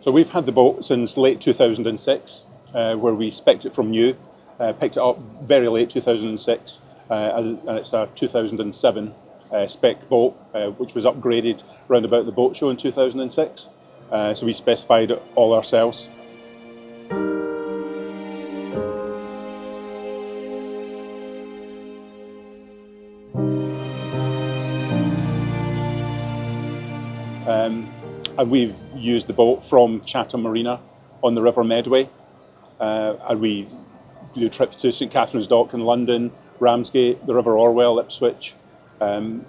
So we've had the boat since late 2006, where we spec'd it from new, picked it up very late 2006, and it's a 2007 spec boat, which was upgraded round about the boat show in 2006. So we specified it all ourselves. And we've used the boat from Chatham Marina on the River Medway, and we do trips to St Catherine's Dock in London, Ramsgate, the River Orwell, Ipswich, and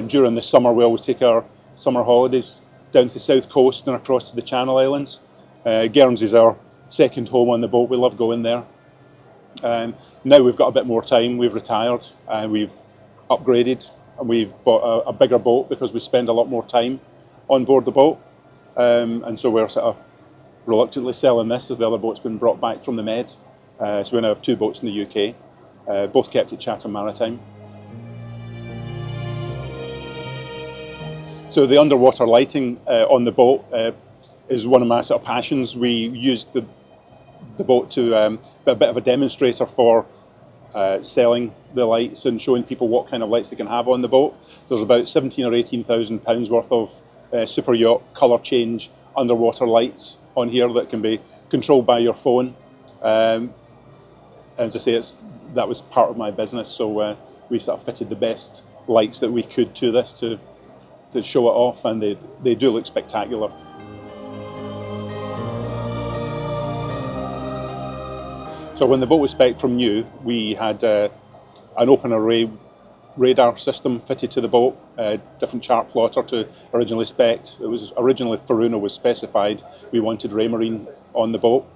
during the summer we always take our summer holidays down to the south coast and across to the Channel Islands. Guernsey's our second home on the boat. We love going there. Now we've got a bit more time. We've retired and we've upgraded, and we've bought a bigger boat because we spend a lot more time on board the boat, and so we're sort of reluctantly selling this as the other boat's been brought back from the Med. So we now have two boats in the UK, both kept at Chatham Maritime. So the underwater lighting on the boat is one of my sort of passions. We used the boat to be a bit of a demonstrator for selling the lights and showing people what kind of lights they can have on the boat. There's about 17 or 18,000 pounds worth of super yacht colour change underwater lights on here that can be controlled by your phone. As I say, that was part of my business, so we sort of fitted the best lights that we could to this to show it off, and they do look spectacular. So when the boat was spec'd from new, we had an open array radar system fitted to the boat, different chart plotter to originally spec'd. It was originally Faruna was specified. We wanted Raymarine on the boat.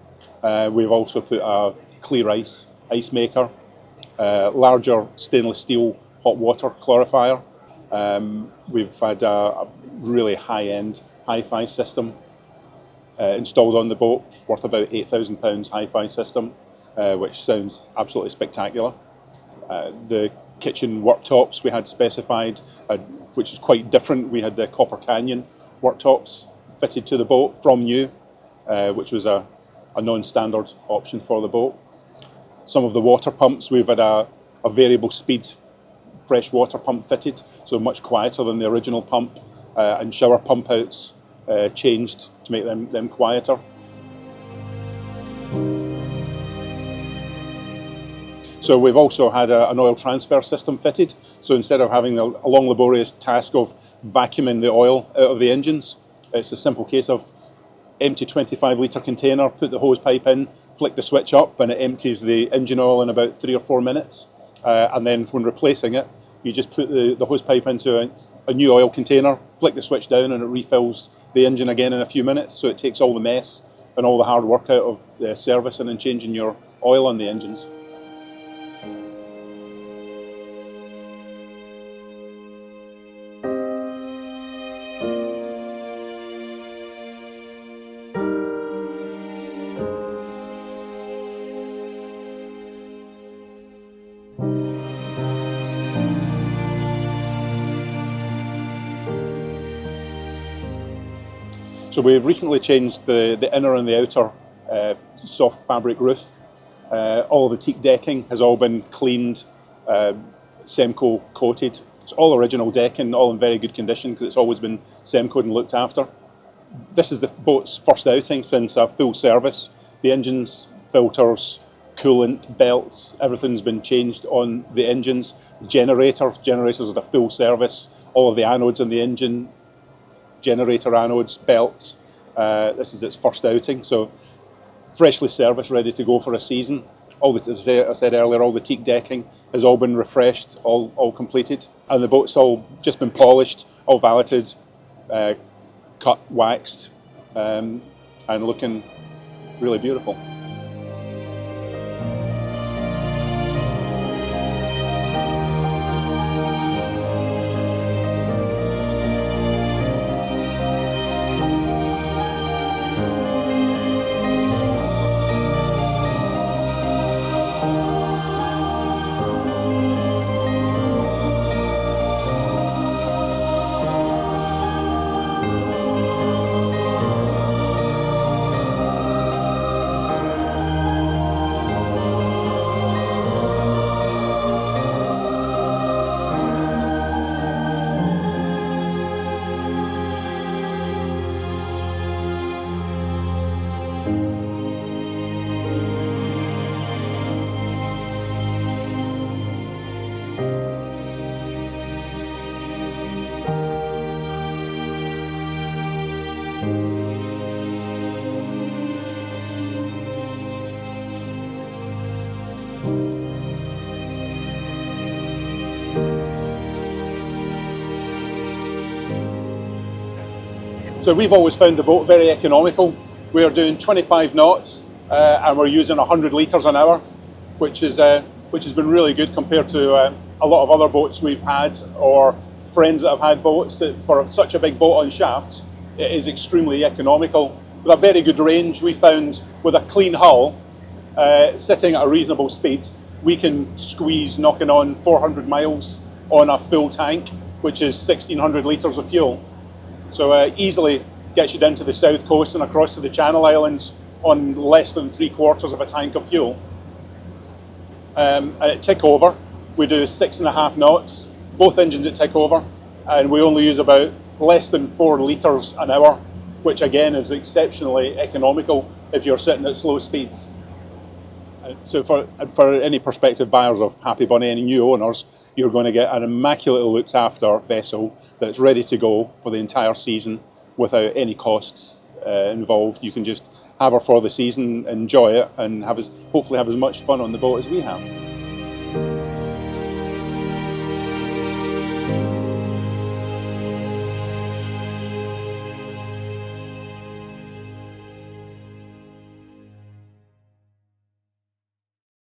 We've also put a clear ice maker, larger stainless steel hot water clarifier. We've had a really high-end hi-fi system installed on the boat, worth about £8,000 hi-fi system, which sounds absolutely spectacular. The kitchen worktops we had specified, which is quite different. We had the Copper Canyon worktops fitted to the boat from new, which was a non-standard option for the boat. Some of the water pumps, we've had a variable speed fresh water pump fitted, so much quieter than the original pump, and shower pump outs changed to make them quieter. So we've also had an oil transfer system fitted, so instead of having a long laborious task of vacuuming the oil out of the engines, it's a simple case of empty 25 litre container, put the hose pipe in, flick the switch up, and it empties the engine oil in about 3 or 4 minutes. And then when replacing it, you just put the hose pipe into a new oil container, flick the switch down, and it refills the engine again in a few minutes. So it takes all the mess and all the hard work out of the servicing and changing your oil on the engines. So we've recently changed the inner and the outer soft fabric roof. All of the teak decking has all been cleaned, Semco coated. It's all original decking, all in very good condition because it's always been Semcoed and looked after. This is the boat's first outing since a full service. The engines, filters, coolant, belts, everything's been changed on the engines. Generators are a full service. All of the anodes in the engine, generator anodes, belts. This is its first outing, so freshly serviced, ready to go for a season. As I said earlier, all the teak decking has all been refreshed, all completed, and the boat's all just been polished, all valeted, cut, waxed, and looking really beautiful. So we've always found the boat very economical. We are doing 25 knots and we're using 100 litres an hour, which has been really good compared to a lot of other boats we've had, or friends that have had boats. That for such a big boat on shafts, it is extremely economical. With a very good range, we found with a clean hull, sitting at a reasonable speed, we can squeeze knocking on 400 miles on a full tank, which is 1,600 litres of fuel. So easily gets you down to the south coast and across to the Channel Islands on less than 3/4 of a tank of fuel. At tick over, we do 6.5 knots, both engines at tick over, and we only use about less than 4 litres an hour, which again is exceptionally economical if you're sitting at slow speeds. So for any prospective buyers of Happy Bunny, any new owners, you're going to get an immaculately looked after vessel that's ready to go for the entire season without any costs involved. You can just have her for the season, enjoy it, and hopefully have as much fun on the boat as we have.